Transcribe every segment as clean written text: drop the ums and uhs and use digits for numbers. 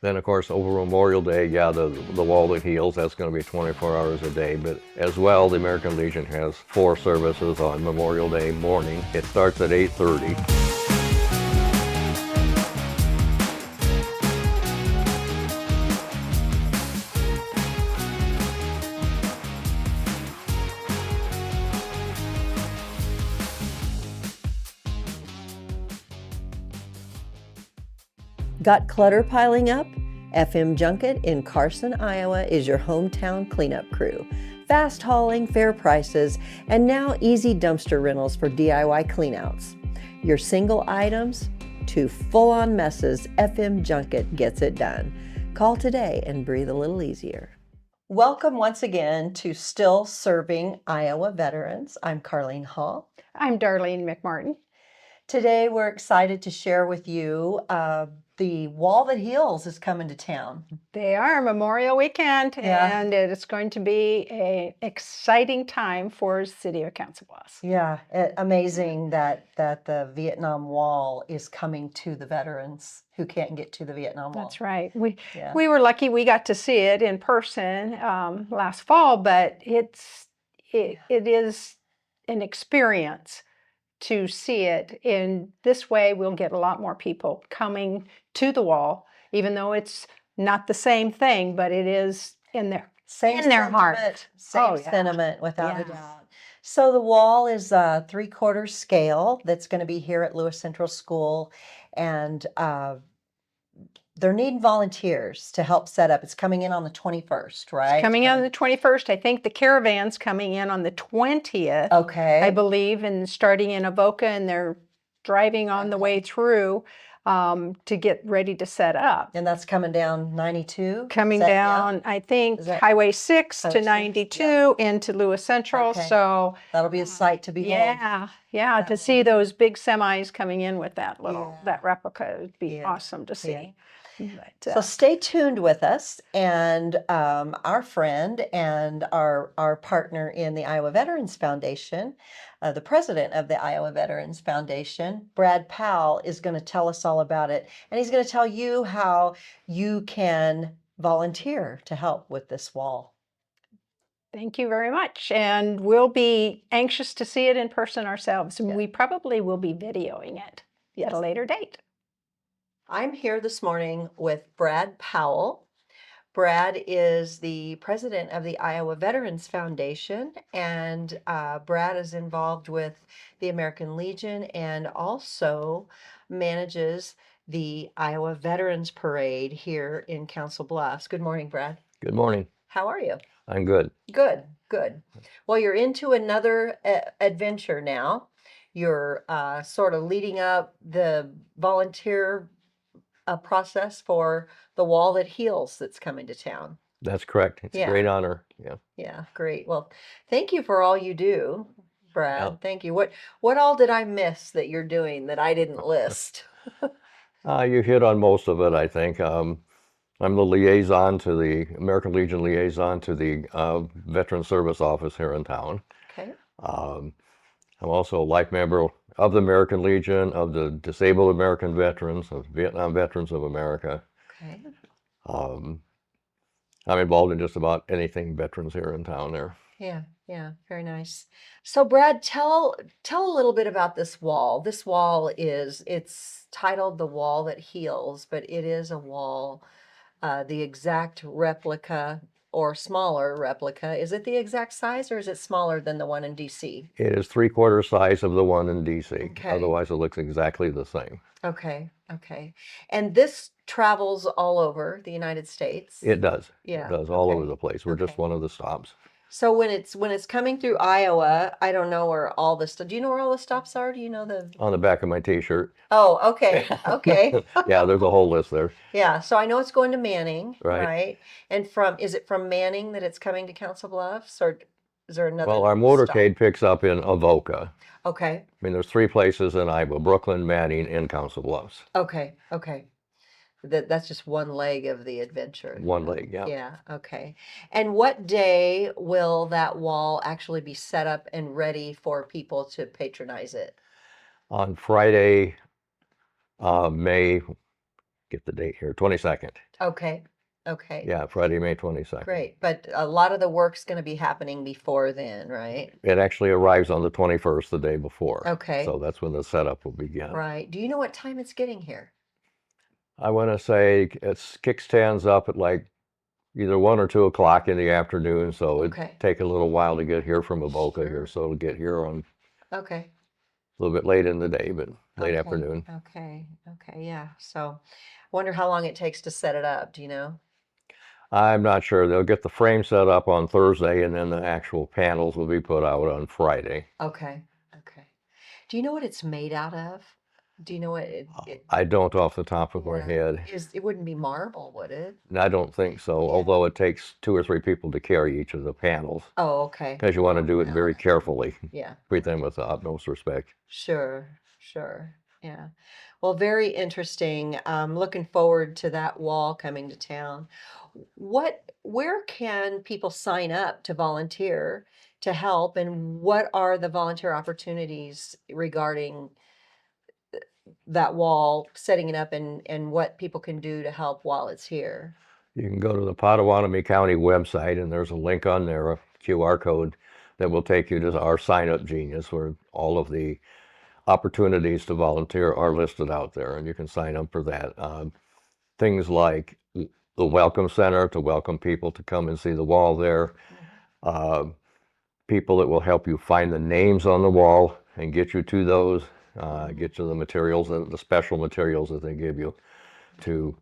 Then, of course, over Memorial Day, yeah, the wall that heals, that's going to be 24 hours a day. But as well, the American Legion has 4 services on Memorial Day morning. It starts at 8:30. Got clutter piling up? FM Junket in Carson, Iowa is your hometown cleanup crew. Fast hauling, fair prices, and now easy dumpster rentals for DIY cleanouts. Your single items to full-on messes, FM Junket gets it done. Call today and breathe a little easier. Welcome once again to Still Serving Iowa Veterans. I'm Carlene Hall. I'm Darlene McMartin. Today we're excited to share with you the Wall That Heals is coming to town. They are Memorial Weekend, Yeah. and it's going to be an exciting time for the city of Council Bluffs. Yeah, amazing that the Vietnam Wall is coming to the veterans who can't get to the Vietnam Wall. That's right. We were lucky we got to see it in person last fall, but it is an experience to see it. In this way, we'll get a lot more people coming to the wall, even though it's not the same thing, but it is in their heart. Same sentiment, without a doubt. So the wall is a 3/4 scale that's going to be here at Lewis Central School, and they're needing volunteers to help set up. It's coming in on the 21st, right? It's coming in on the 21st. I think the caravan's coming in on the 20th. Okay. I believe, and starting in Avoca, and they're driving on the way through to get ready to set up. And that's coming down 92? Coming down, I think, Highway 6 to 92 into Lewis Central. Okay. So that'll be a sight to behold. Yeah, to see those big semis coming in with that that replica would be awesome to see. Yeah. But, so stay tuned with us, and our friend and our partner in the Iowa Veterans Foundation, the president of the Iowa Veterans Foundation, Brad Powell, is going to tell us all about it, and he's going to tell you how you can volunteer to help with this wall. Thank you very much, and we'll be anxious to see it in person ourselves. Yeah. We probably will be videoing it at a later date. I'm here this morning with Brad Powell. Brad is the president of the Iowa Veterans Foundation, and Brad is involved with the American Legion and also manages the Iowa Veterans Parade here in Council Bluffs. Good morning, Brad. Good morning. How are you? I'm good. Good, good. Well, you're into another adventure now. You're sort of leading up the volunteer process for the Wall That Heals that's coming to town. That's correct. It's a great honor. Yeah. Yeah, great. Well, thank you for all you do, Brad. Yeah. Thank you. What all did I miss that you're doing that I didn't list? You hit on most of it, I think. I'm the liaison to the American Legion liaison to the Veteran Service Office here in town. Okay. I'm also a life member of the American Legion, of the Disabled American Veterans, of Vietnam Veterans of America. Okay. I'm involved in just about anything veterans here in town there. Yeah, very nice. So Brad, tell a little bit about this wall. This wall it's titled The Wall That Heals, but it is a wall, the exact replica or smaller replica. Is it the exact size, or is it smaller than the one in DC? It is 3/4 size of the one in DC. Okay. Otherwise, it looks exactly the same. Okay. And this travels all over the United States? It does. Yeah. It does all over the place. We're just one of the stops. So when it's coming through Iowa, I don't know where all the do you know where all the stops are? Do you know the On the back of my T-shirt. Oh, okay. Yeah, there's a whole list there. Yeah, so I know it's going to Manning, Right. right? And is it from Manning that it's coming to Council Bluffs, or is there another Well, our motorcade picks up in Avoca. Okay. I mean, there's 3 places in Iowa: Brooklyn, Manning, and Council Bluffs. Okay. That's just one leg of the adventure. One leg, yeah. Yeah, okay. And what day will that wall actually be set up and ready for people to patronize it? On Friday, May get the date here, 22nd. Okay. Okay. Yeah, Friday, May 22nd. Great. But a lot of the work's going to be happening before then, right? It actually arrives on the 21st, the day before. Okay. So that's when the setup will begin. Right. Do you know what time it's getting here? I want to say it's kickstands up at like either 1 or 2 o'clock in the afternoon. So it'd Okay. take a little while to get here from Avoca Sure. here. So it'll get here on Okay. a little bit late in the day, but late Okay. afternoon. Okay. Okay. Yeah. So I wonder how long it takes to set it up. Do you know? I'm not sure. They'll get the frame set up on Thursday, and then the actual panels will be put out on Friday. Okay. Okay. Do you know what it's made out of? Do you know what I don't off the top of my yeah. head. It wouldn't be marble, would it? And I don't think so, Yeah. although it takes 2 or 3 people to carry each of the panels Oh, okay. because you want to do it very carefully. Yeah. Treat them with the utmost respect. Sure. Sure. Yeah. Well, very interesting. Looking forward to that wall coming to town. Where can people sign up to volunteer to help, and what are the volunteer opportunities regarding that wall, setting it up, and what people can do to help while it's here? You can go to the Pottawatomie County website, and there's a link on there, a QR code that will take you to our Sign Up Genius, where all of the opportunities to volunteer are listed out there, and you can sign up for that. Things like the Welcome Center to welcome people to come and see the wall there. Uh, People that will help you find the names on the wall and get you to those, get you the materials, the special materials that they give you to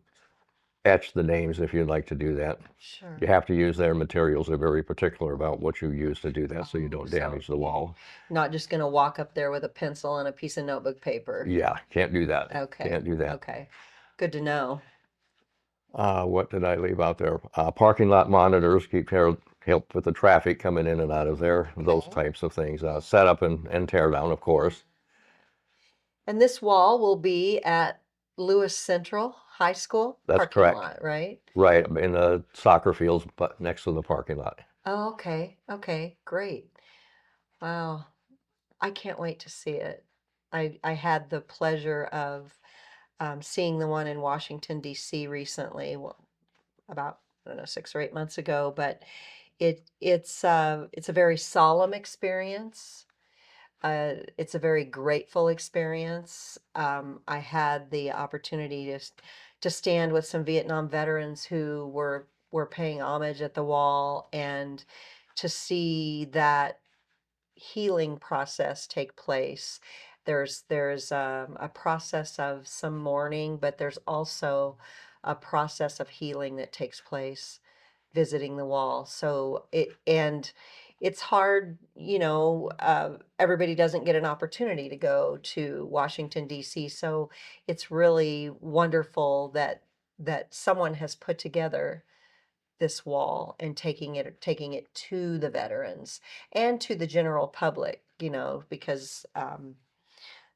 etch the names if you'd like to do that. Sure. You have to use their materials. They're very particular about what you use to do that so you don't So damage the wall. not just going to walk up there with a pencil and a piece of notebook paper. Yeah, can't do that. Okay. Can't do that. Okay. Good to know. What did I leave out there? Parking lot monitors help with the traffic coming in and out of there, those types of things. Set up and tear down, of course. And this wall will be at Lewis Central High School That's parking correct. lot, right? Right, in the soccer fields, but next to the parking lot. Oh, okay. Okay, great. Wow. I can't wait to see it. I had the pleasure of seeing the one in Washington, D.C. recently, about, I don't know, 6 or 8 months ago, but it's a very solemn experience. It's a very grateful experience. I had the opportunity to stand with some Vietnam veterans who were paying homage at the wall, and to see that healing process take place. There's a process of some mourning, but there's also a process of healing that takes place visiting the wall. So it's hard, everybody doesn't get an opportunity to go to Washington, D.C. So it's really wonderful that someone has put together this wall and taking it to the veterans and to the general public, because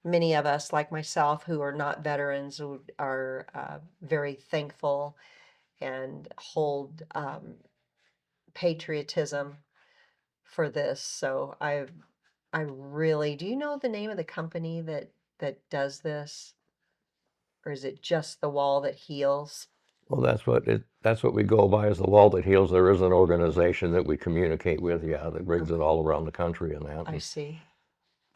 many of us, like myself, who are not veterans, are very thankful and hold patriotism for this. So I really, do you know the name of the company that does this, or is it just the wall that heals? Well, that's what we go by is the wall that heals. There is an organization that we communicate with, yeah, that brings it all around the country and that. I see.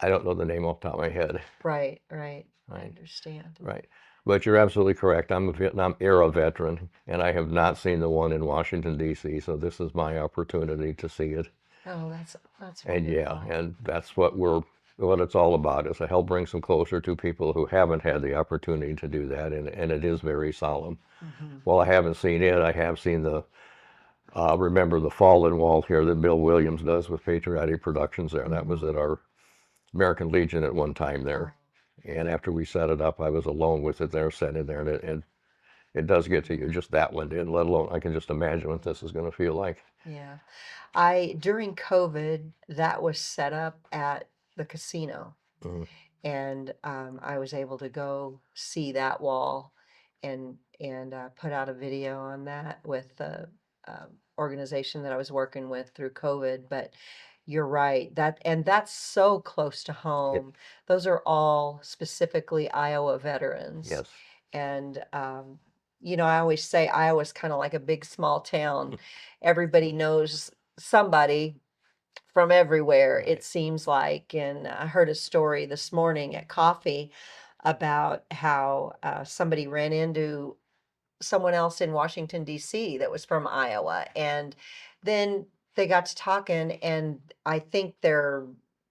I don't know the name off the top of my head. Right. I Right. understand. Right. But you're absolutely correct. I'm a Vietnam era veteran, and I have not seen the one in Washington, D.C., so this is my opportunity to see it. Oh, that's And yeah, wonderful. and that's what it's all about, is to help bring some closer to people who haven't had the opportunity to do that, and it is very solemn. Mhm. While I haven't seen it, I have seen the Remember the Fallen wall here that Bill Williams does with Patriotic Productions there. That was at our American Legion at one time there. And after we set it up, I was alone with it there, sitting there, and it does get to you, just that one did, let alone, I can just imagine what this is going to feel like. Yeah. During COVID, that was set up at the casino, Mhm. and I was able to go see that wall and put out a video on that with the organization that I was working with through COVID. But you're right, that's so close to It, home. Those are all specifically Iowa veterans, yes. and I always say Iowa's kind of like a big small town. Everybody knows somebody from everywhere, it Right. seems like. And I heard a story this morning at coffee about how somebody ran into someone else in Washington, D.C. that was from Iowa. And then they got to talking, and I think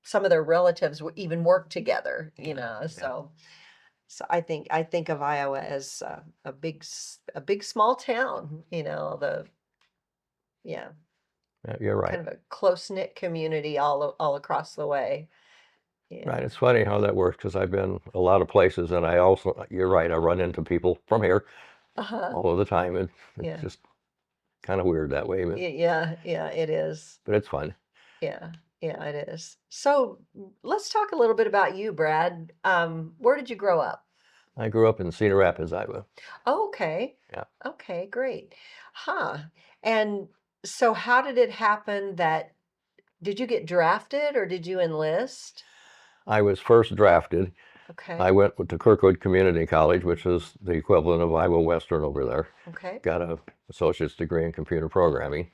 some of their relatives even worked together, Yeah. so I think of Iowa as a big small town, yeah, Yeah, you're right. kind of a close knit community all across the way. Yeah. Right. It's funny how that works because I've been a lot of places, and I also, you're right, I run into people from here Uh-huh. all of the time. It's Yeah. just kind of weird that way, Yeah, yeah, it is. but it's fun. Yeah. Yeah, it is. So let's talk a little bit about you, Brad. Where did you grow up? I grew up in Cedar Rapids, Iowa. Oh, okay. Yeah. Okay, great. Huh. And so how did it happen did you get drafted or did you enlist? I was first drafted. I Okay. went to Kirkwood Community College, which is the equivalent of Iowa Western over there. Okay. Got a associate's degree in computer programming.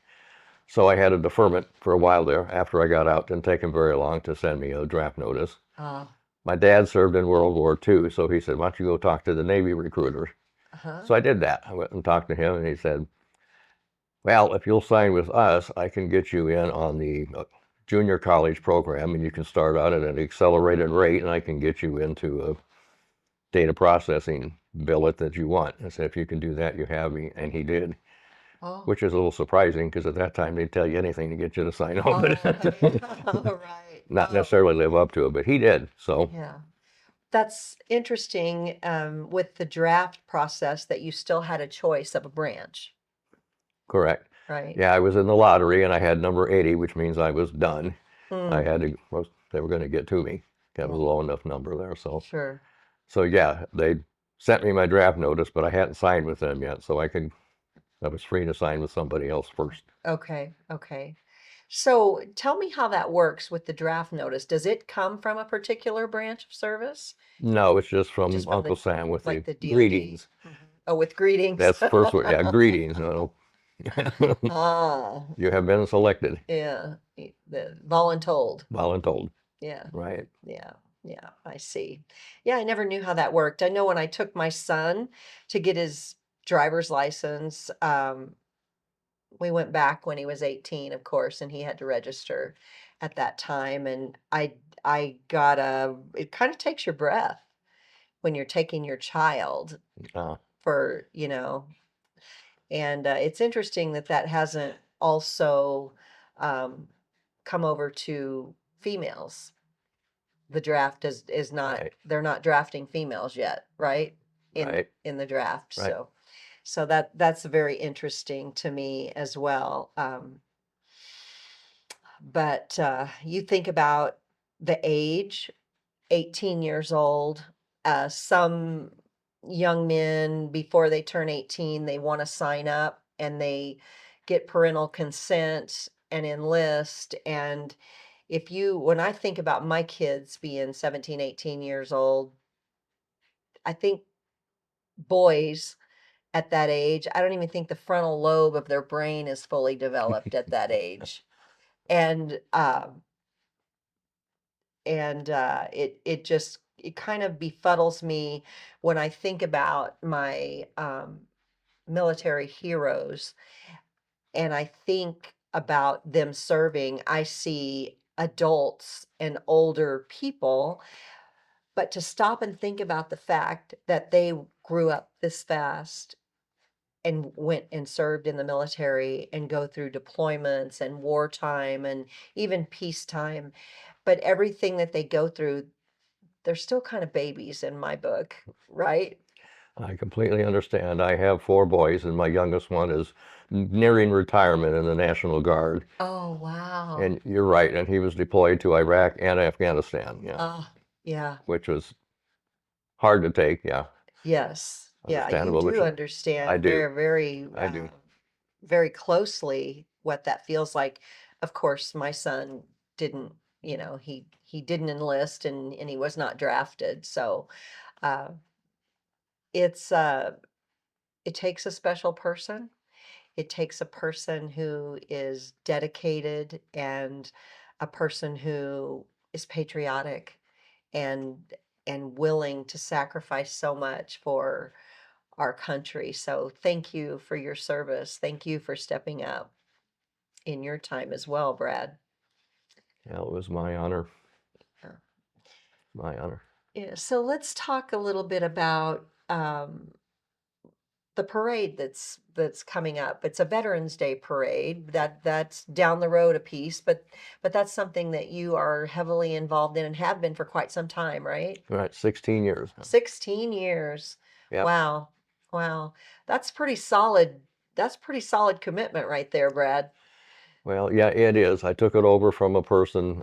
So I had a deferment for a while there after I got out. Didn't take him very long to send me a draft notice. Uh, My dad served in World War II, so he said, "Why don't you go talk to the Navy recruiter?" uh-huh. So I did that. I went and talked to him, and he said, "Well, if you'll sign with us, I can get you in on the junior college program, and you can start out at an accelerated rate, and I can get you into a data processing billet that you want." I said, "If you can do that, you have me." And he did, Oh. which is a little surprising because at that time they'd tell you anything to get you to sign Oh, on, but right. not Oh, necessarily live up to it. But he did. So yeah. That's interesting, with the draft process that you still had a choice of a branch, correct. right? Yeah, I was in the lottery and I had number 80, which means I was done. I Hmm. had to, well, they were going to get to me. That was Yeah, a low enough number there. sure. So yeah, they sent me my draft notice, but I hadn't signed with them yet. So I was free to sign with somebody else first. Okay, okay. So tell me how that works with the draft notice. Does it come from a particular branch of service? No, it's just Just from from Uncle Sam with the like the DOD? greetings. Mhm. Oh, with greetings. That's the first word. Yeah, greetings. No, Ah, you have been selected. yeah. The voluntold. Voluntold. Yeah. Right. Yeah, yeah, I see. Yeah, I never knew how that worked. I know when I took my son to get his driver's license, we went back when he was 18, of course, and he had to register at that time. And I got it kind of takes your breath when you're taking your child Uh, for, and it's interesting that that hasn't also um, come over to females. The draft is not, right. they're not drafting females yet, right? In Right. in the draft. Right. So that's very interesting to me as well. But you think about the age, 18 years old. Some young men, before they turn 18, they want to sign up and they get parental consent and enlist. And when I think about my kids being 17, 18 years old, I think boys at that age, I don't even think the frontal lobe of their brain is fully developed at that age. And it kind of befuddles me when I think about my military heroes, and I think about them serving. I see adults and older people, but to stop and think about the fact that they grew up this fast and went and served in the military and go through deployments and wartime and even peacetime, but everything that they go through, they're still kind of babies in my book, right? I completely understand. I have four boys, and my youngest one is nearing retirement in the National Guard. Oh, wow. And you're right. And he was deployed to Iraq and Afghanistan. Yeah, Yeah. which was hard to take. Yeah, Yes. Yeah, you understandable. Which do I understand do. very, very, I do. very closely what that feels like. Of course, my son didn't, he didn't enlist and he was not drafted. So, uh, it's it takes a special person. It takes a person who is dedicated and a person who is patriotic and willing to sacrifice so much for our country. So thank you for your service. Thank you for stepping up in your time as well, Brad. Yeah, it was my honor. Yeah. My honor. Yeah, so let's talk a little bit about the parade that's coming up. It's a Veterans Day parade that's down the road a piece, but that's something that you are heavily involved in and have been for quite some time, right? Right, 16 years. 16 years. Yep. Wow. Wow. That's pretty solid. That's pretty solid commitment right there, Brad. Well, yeah, it is. I took it over from a person,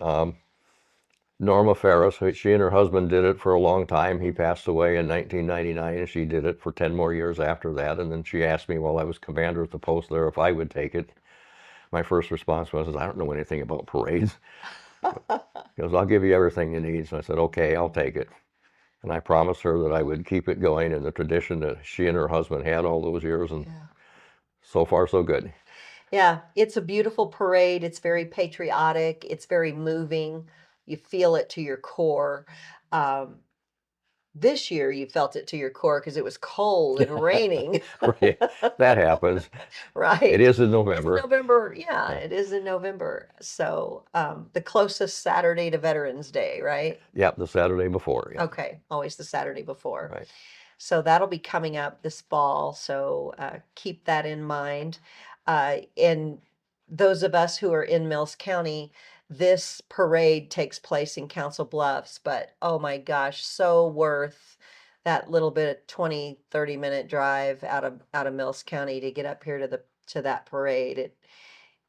Norma Ferris. She and her husband did it for a long time. He passed away in 1999, and she did it for 10 more years after that. And then she asked me while I was commander at the post there if I would take it. My first response was, I don't know anything about parades. He goes, I'll give you everything you need. So I said, okay, I'll take it. And I promised her that I would keep it going in the tradition that she and her husband had all those years. And Yeah. so far, so good. Yeah, it's a beautiful parade. It's very patriotic. It's very moving. You feel it to your core. Um, this year, you felt it to your core because it was cold and raining. Right. That happens. Right. It is in It's November. November. Yeah, it is in November. So the closest Saturday to Veterans Day, right? Yep, the Saturday before. Yeah. Okay, always the Saturday before. Right. So that'll be coming up this fall. So keep that in mind. And those of us who are in Mills County, this parade takes place in Council Bluffs, but oh my gosh, so worth that little bit of 20, 30-minute drive out of Mills County to get up here to that parade.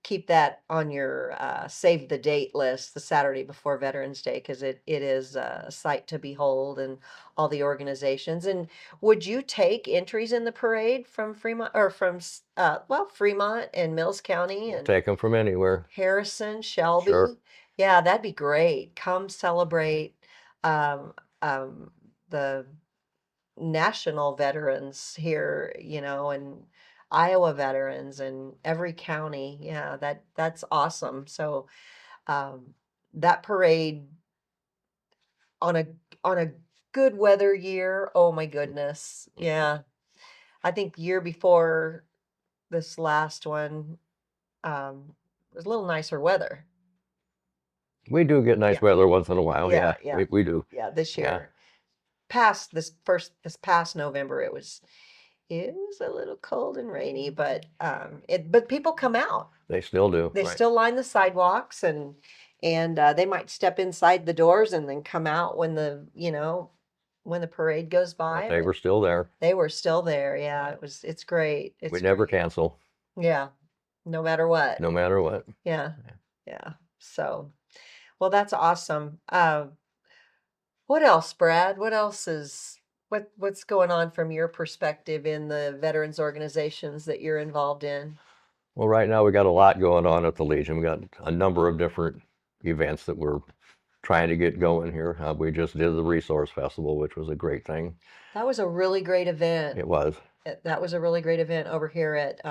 Keep that on your save the date list the Saturday before Veterans Day because it is a sight to behold and all the organizations. And would you take entries in the parade from Fremont or from Fremont and Mills County and Take them from anywhere. Harrison, Shelby? Sure. Yeah, that'd be great. Come celebrate um, the national veterans here, and Iowa veterans and every county. Yeah, that's awesome. So um, that parade on a good weather year, oh my goodness. Yeah. I think the year before this last one was a little nicer weather. We do get nice Yeah. weather once in a while. Yeah, Yeah, yeah. we do. Yeah, this Yeah. year. This past November it was a little cold and rainy, but people come out. They still do. They Right. still line the sidewalks and they might step inside the doors and then come out when the parade goes by. But they were still there. They were still there. Yeah, it's great. It's We never great. cancel, Yeah, no matter what. no matter what. Yeah, yeah. So, well, that's awesome. What else, Brad? What else is what's going on from your perspective in the veterans organizations that you're involved in? Well, right now we got a lot going on at the Legion. We got a number of different events that we're trying to get going here. We just did the Resource Festival, which was a great thing. That was a really great event. It was. That was a really great event over here at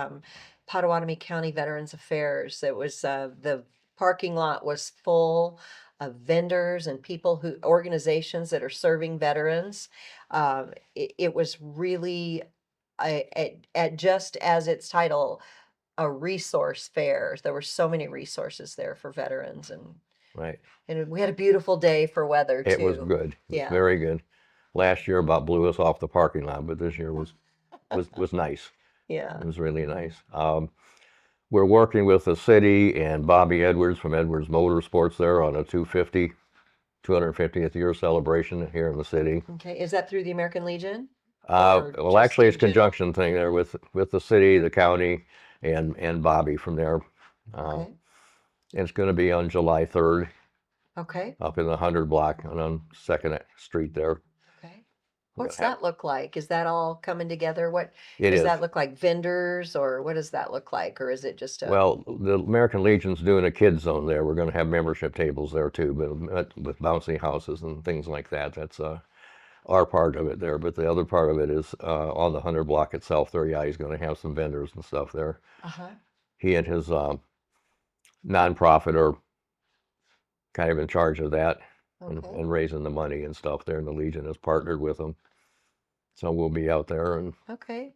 Potawatomi County Veterans Affairs. It was the parking lot was full of vendors and organizations that are serving veterans. It was really at just as its title, a resource fair. There were so many resources there for veterans, Right. and we had a beautiful day for weather too. It was good. It was Yeah. very good. Last year about blew us off the parking lot, but this year was nice. Yeah. It was really nice. We're working with the city and Bobby Edwards from Edwards Motorsports there on a 250th year celebration here in the city. Okay. Is that through the American Legion? Well, just actually, it's in general? conjunction thing there with the city, the county, and Bobby from there. Okay. And it's going to be on July 3rd Okay. up in the 100 block on 2nd Street there. Okay. We're What's gonna have- that look like? Is that all coming together? What It does is. that look like? Vendors, or what does that look like? Or is it just a Well, the American Legion's doing a kids zone there. We're going to have membership tables there too, but with bouncy houses and things like that. our part of it there, but the other part of it is on the 100 block itself there. Yeah, he's going to have some vendors and stuff there. Uh-huh. He and his nonprofit are kind of in charge of that Okay. and raising the money and stuff there, and the Legion has partnered with them. So we'll be out there Okay.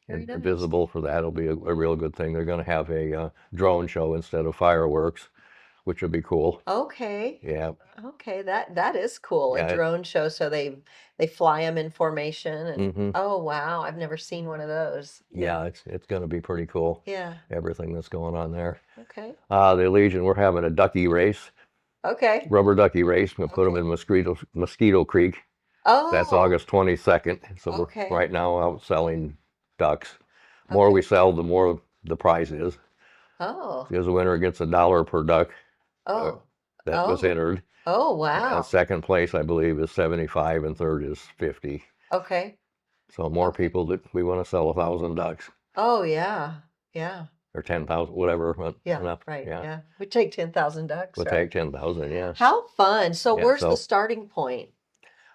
Very and nice. visible for that. It'll be a real good thing. They're going to have a drone show instead of fireworks, which will be cool. Okay. Yeah, Okay, that is cool. A yeah. drone show, so they fly them in formation and Hmm. oh wow, I've never seen one of those. Yeah, it's going to be pretty cool. Yeah. Everything that's going on there. Okay. The Legion, we're having a ducky race, Okay. rubber ducky race. We'll put them Okay. in Mosquito Creek. That's Oh, August 22nd. So we're okay. right now out selling ducks. More Okay. we sell, the more the prize is. Oh. Because the winner gets $1 per duck uh, Oh. that was Oh. entered. Oh, And wow. second place, I believe, is 75, and third is 50. Okay. So more Okay. people that we want to sell 1,000 ducks Oh, yeah. Yeah. or 10,000, whatever. But Yeah. enough. Right. Yeah, Yeah. We take 10,000 ducks, we'll right? take 10,000. Yeah, How fun. So yeah. where's the So starting point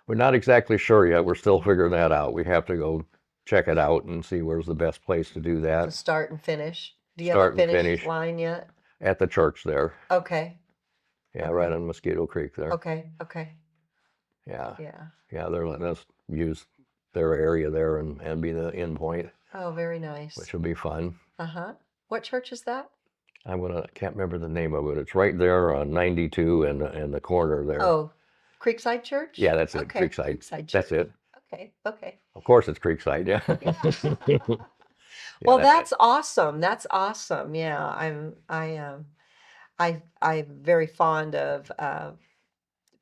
we're not exactly sure yet. We're still figuring that out. We have to go check it out and see where's the best place to do to that. start and finish? Do you have a Start and finish finish line yet? at the church there. Okay. Yeah, Okay. right on Mosquito Creek there. Okay. Okay. Yeah, Yeah. yeah. They're letting us use their area there and be the end point, Oh, very nice. which will be fun. Uh-huh. What church is that? Can't remember the name of it. It's right there on 92 and the corner there. Oh, Creekside Church? Yeah, that's it. Okay, Creekside. Creekside That's Church. it. Okay. Okay. Of course, it's Creekside. Yeah. Yeah. Yeah, Well, that's it. that's awesome. That's awesome. Yeah, I'm very fond of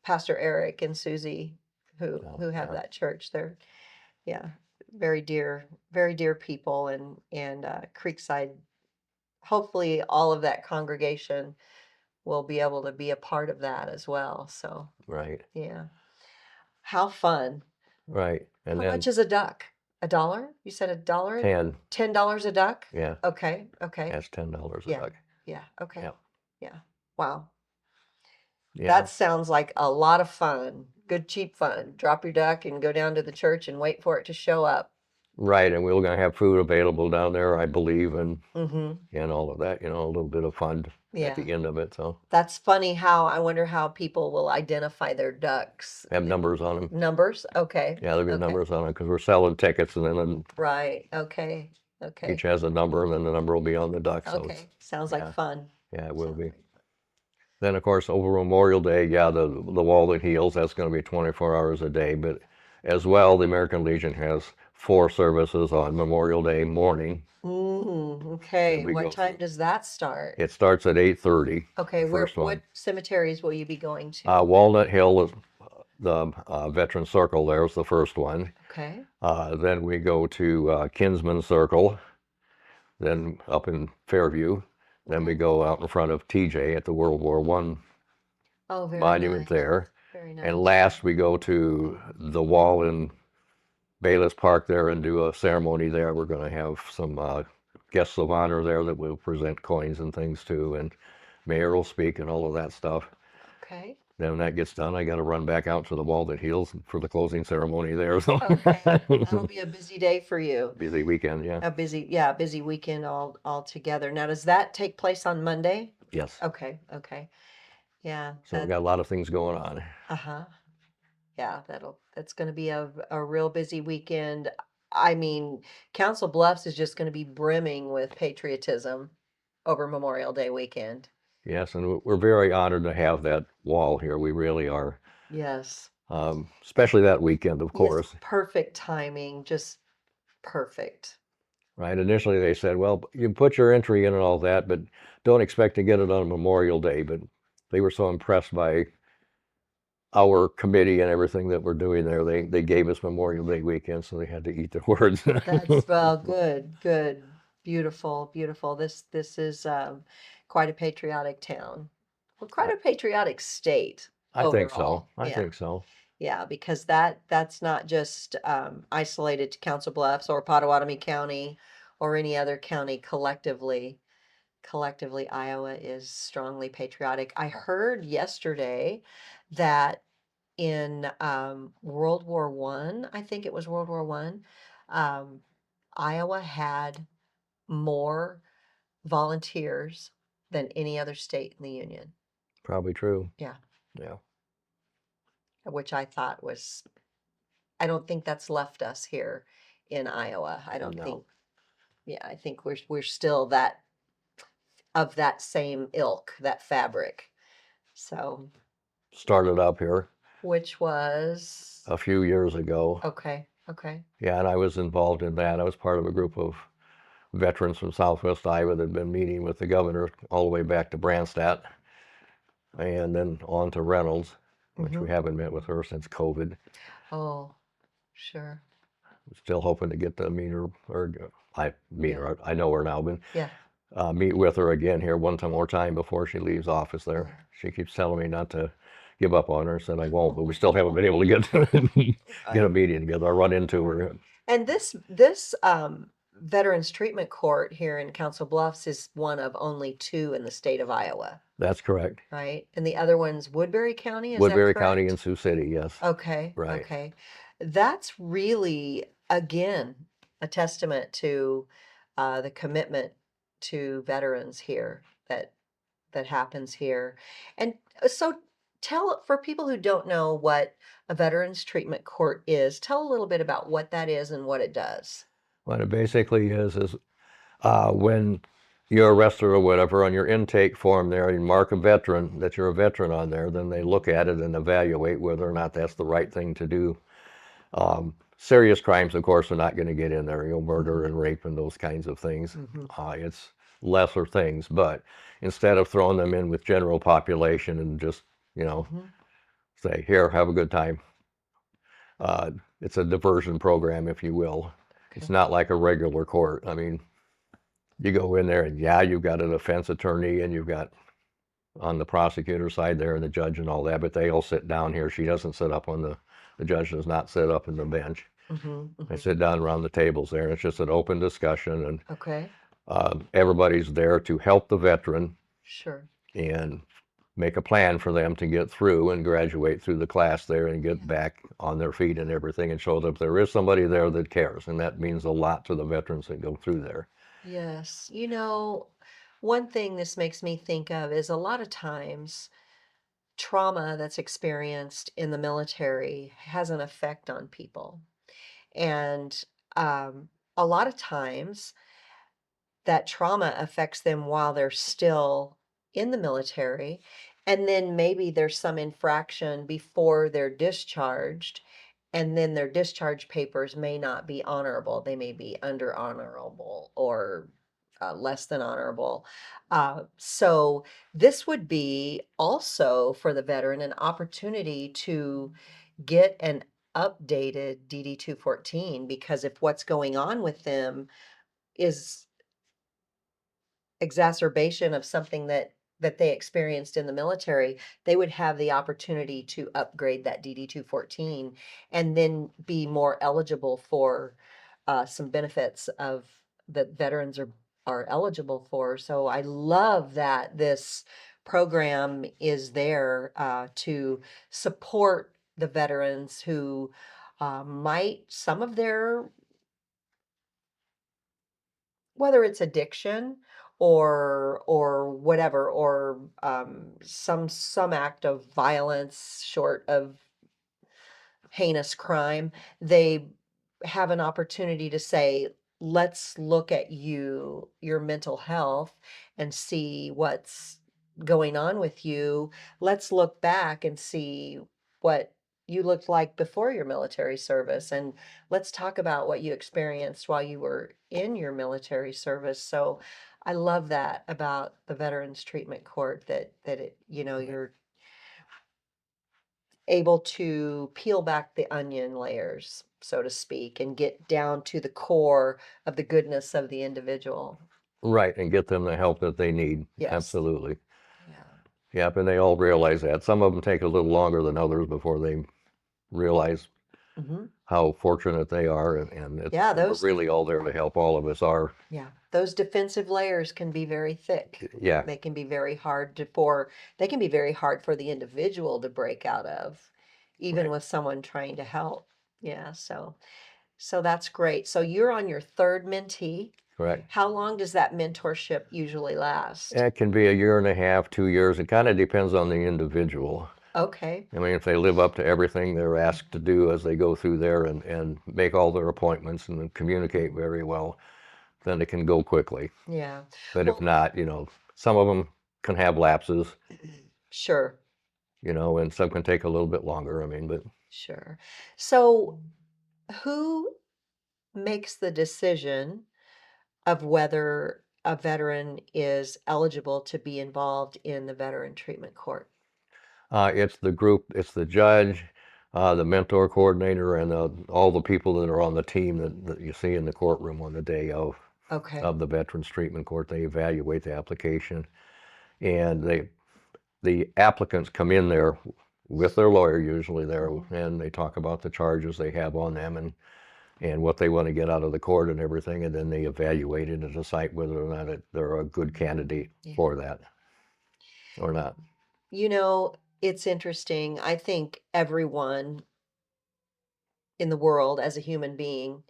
Pastor Eric and Susie who Oh, have yeah. that church. They're yeah, very dear people and Creekside. Hopefully, all of that congregation will be able to be a part of that as well. So Right, yeah, how fun! right. And How then much is a duck? $1? You said $1? 10. $10 a duck? Yeah, Okay. Okay. that's $10 a Yeah. duck. Yeah. Okay. Yeah, Yeah. Wow. yeah. That sounds like a lot of fun. Good, cheap fun. Drop your duck and go down to the church and wait for it to show up. Right, and we're going to have food available down there, I believe, Mm-hmm. and all of that. A little bit of fun Yeah. at the end of it. So That's funny how I wonder how people will identify their ducks. have numbers on them. Numbers? Okay. Yeah, there'll be Okay. numbers on them because we're selling tickets, and then Right. Okay. Okay. each has a number, and then the number will be on the duck. So it's, Okay. Sounds yeah, like fun. yeah, it will Sounds be. like fun. Then, of course, over Memorial Day, yeah, the wall that heals, that's going to be 24 hours a day. But as well, the American Legion has 4 services on Memorial Day morning. Okay. we go What time through. does that start? It starts at 8:30. Okay. The Where? first one. What cemeteries will you be going to? Walnut Hill is the Veteran Circle. There's the first one. Okay. Then we go to Kinsman Circle. Then up in Fairview. Then we Okay. go out in front of TJ at the World War I Oh, very monument nice. there. Very nice. And last we go to the wall in Bayless Park there and do a ceremony there. We're going to have some guests of honor there that will present coins and things too, and mayor will speak and all of that stuff. Okay. Then when that gets done, I got to run back out to the wall that heals for the closing ceremony there. So Okay. That'll be a busy day for you. busy weekend, yeah. A busy weekend all together. Now, does that take place on Monday? Yes. Okay. Okay. Yeah. So we got a lot of things going on. Uh-huh. Yeah, that's going to be a real busy weekend. I mean, Council Bluffs is just going to be brimming with patriotism over Memorial Day weekend. Yes, and we're very honored to have that wall here. We really are. Yes. Especially that weekend, of Yes, course. perfect timing, just perfect. Right. Initially, they said, well, you can put your entry in and all that, but don't expect to get it on Memorial Day. But they were so impressed by our committee and everything that we're doing there. They gave us Memorial Day weekend, so they had to eat their words. That's well, good, beautiful, beautiful. This is quite a patriotic town. Well, quite a patriotic state I think so. overall. I Yeah. think so. Yeah, because that's not just isolated to Council Bluffs or Pottawatomie County or any other county collectively. Collectively, Iowa is strongly patriotic. I heard yesterday that in World War One, I think it was World War One, um, Iowa had more volunteers than any other state in the union. Probably true. Yeah, Yeah. which I thought was, I don't think that's left us here in Iowa. I don't No. think, yeah, I think we're still that of that same ilk, that fabric. So, Started up here which was a few years ago. okay, okay. Yeah, and I was involved in that. I was part of a group of veterans from Southwest Iowa that had been meeting with the governor all the way back to Branstad and then on to Reynolds, which we Hmm. haven't met with her since COVID. Oh, sure. Still hoping to get to meet her, or I meet Yeah. her. I know her now, but Yeah. meet with her again here one time more time before she leaves office there. She keeps telling me not to give up on her. Said I won't, but we still haven't been able to get a meeting together. I run into her. And this Veterans Treatment Court here in Council Bluffs is one of only two in the state of Iowa, That's correct. right? And the other one's Woodbury County, is that Woodbury County and correct? Sioux City, yes. Okay, Right. okay. That's really, again, a testament to the commitment to veterans here that happens here. And so tell, for people who don't know what a Veterans Treatment Court is, tell a little bit about what that is and what it does. What it basically is when you're arrested or whatever, on your intake form there, you mark a veteran, that you're a veteran on there, then they look at it and evaluate whether or not that's the right thing to do. Serious crimes, of course, are not going to get in there, murder and rape and those kinds of things. It's lesser things, but instead of throwing them in with general population and just, say, here, have a good time, it's a diversion program, if you will. It's Okay. not like a regular court. I mean, you go in there and yeah, you've got a defense attorney and you've got on the prosecutor side there and the judge and all that, but they all sit down here. She doesn't sit up on the judge does not sit up in the bench. They sit down around the tables there and it's just an open discussion and Okay, everybody's there to help the veteran sure. and make a plan for them to get through and graduate through the class there and get back on their feet and everything and show that there is somebody there that cares. And that means a lot to the veterans that go through there. Yes. One thing this makes me think of is a lot of times trauma that's experienced in the military has an effect on people. And um, a lot of times that trauma affects them while they're still in the military. And then maybe there's some infraction before they're discharged. And then their discharge papers may not be honorable. They may be under honorable or less than honorable. So this would be also for the veteran an opportunity to get an updated DD 214, because if what's going on with them is exacerbation of something that they experienced in the military, they would have the opportunity to upgrade that DD 214 and then be more eligible for some benefits of that veterans are eligible for. So I love that this program is there to support the veterans who might, some of their, whether it's addiction or whatever, or some act of violence short of heinous crime, they have an opportunity to say, let's look at your mental health and see what's going on with you. Let's look back and see what you looked like before your military service, and let's talk about what you experienced while you were in your military service. So I love that about the Veterans Treatment Court, that you're able to peel back the onion layers, so to speak, and get down to the core of the goodness of the individual. Right, and get them the help that they need. Yes. Absolutely. Yeah. Yep, and they all realize that. Some of them take a little longer than others before they realize Hmm. how fortunate they are, and it's Yeah, we're those really all there to help. All of us are. yeah, those defensive layers can be very thick. Yeah, They can be very hard they can be very hard for the individual to break out of. even Right. with someone trying to help. Yeah, so that's great. So you're on your third mentee. Correct. How long does that mentorship usually last? It can be a year and a half, 2 years. It kind of depends on the individual. Okay. I mean, if they live up to everything they're asked to do as they go through there and make all their appointments and communicate very well, then it can go quickly. Yeah. But if Well, not, some of them can have lapses, sure, and some can take a little bit longer. I mean, but sure. So who makes the decision of whether a veteran is eligible to be involved in the veteran treatment court? it's the group, it's the judge, the mentor coordinator, and all the people that are on the team that you see in the courtroom on the day Okay. of the Veterans Treatment Court. They evaluate the application, and the applicants come in there with their lawyer usually there, and they talk about the charges they have on them and what they want to get out of the court and everything, and then they evaluate it and decide whether or not they're a good candidate Yeah. for that or not. You know, it's interesting. I think everyone in the world as a human being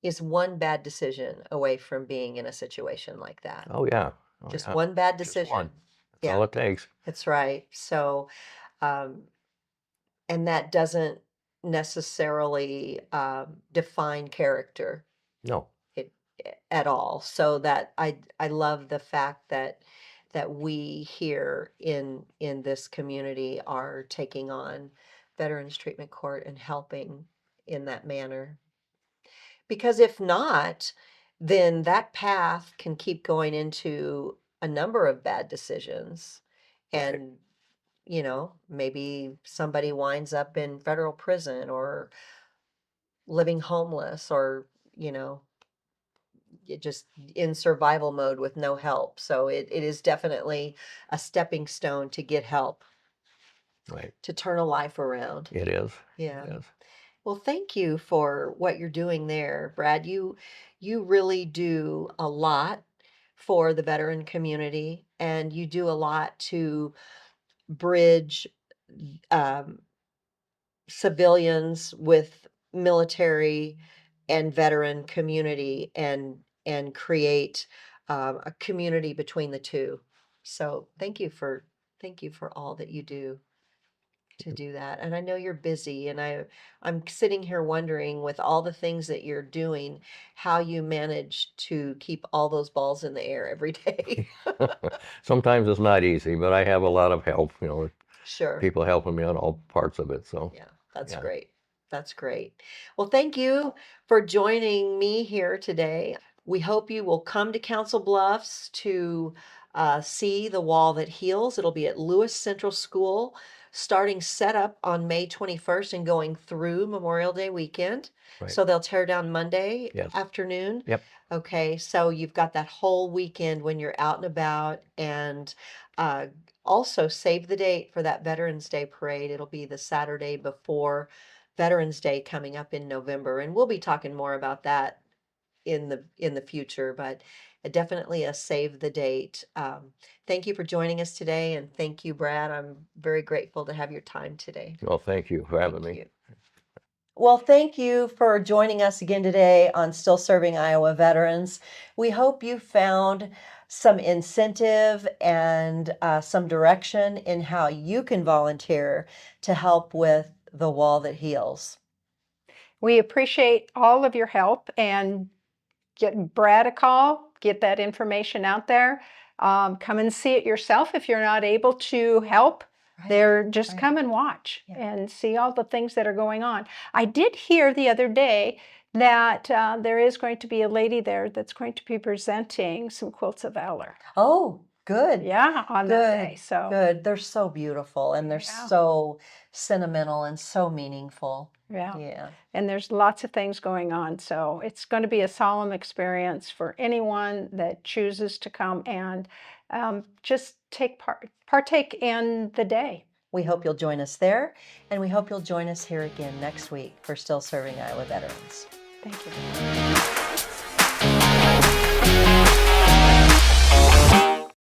is one bad decision away from being in a situation like that. Oh yeah, oh Just yeah, one bad just one. decision. That's Yeah, all it takes. that's right. So, um, and that doesn't necessarily define character No, it, at all. So that I love the fact that we here in this community are taking on Veterans Treatment Court and helping in that manner. Because if not, then that path can keep going into a number of bad decisions. right. And, maybe somebody winds up in federal prison or living homeless or, just in survival mode with no help. So it is definitely a stepping stone to get help, Right. to turn a life around. It is. Yeah. It is. Well, thank you for what you're doing there, Brad. You really do a lot for the veteran community, and you do a lot to bridge um, civilians with military and veteran community and create a community between the two. So thank you for all that you do to do that. And I know you're busy, and I'm sitting here wondering, with all the things that you're doing, how you manage to keep all those balls in the air every day. Sometimes it's not easy, but I have a lot of help, Sure. people helping me on all parts of it. So, Yeah, that's yeah. great. That's great. Well, thank you for joining me here today. We hope you will come to Council Bluffs to see the wall that heals. It'll be at Lewis Central School, starting setup on May 21st and going through Memorial Day weekend. Right. So they'll tear down Monday Yes. afternoon. Yep. Okay, so you've got that whole weekend when you're out and about, and uh, also save the date for that Veterans Day parade. It'll be the Saturday before Veterans Day coming up in November, and we'll be talking more about that in the future, but definitely a save the date. Thank you for joining us today, and thank you, Brad. I'm very grateful to have your time today. Well, thank you for having Thank me. you. Well, thank you for joining us again today on Still Serving Iowa Veterans. We hope you found some incentive and some direction in how you can volunteer to help with the wall that heals. We appreciate all of your help, and get Brad a call, get that information out there. Come and see it yourself if you're not able to help. Right, There, just right. come and watch Yeah. and see all the things that are going on. I did hear the other day that there is going to be a lady there that's going to be presenting some quilts of valor. Oh, good. Yeah, on that day. Good. So Good. They're so beautiful, and they're Yeah. so sentimental and so meaningful. yeah. Yeah. And there's lots of things going on. So it's going to be a solemn experience for anyone that chooses to come and just partake in the day. We hope you'll join us there, and we hope you'll join us here again next week for Still Serving Iowa Veterans. Thank you.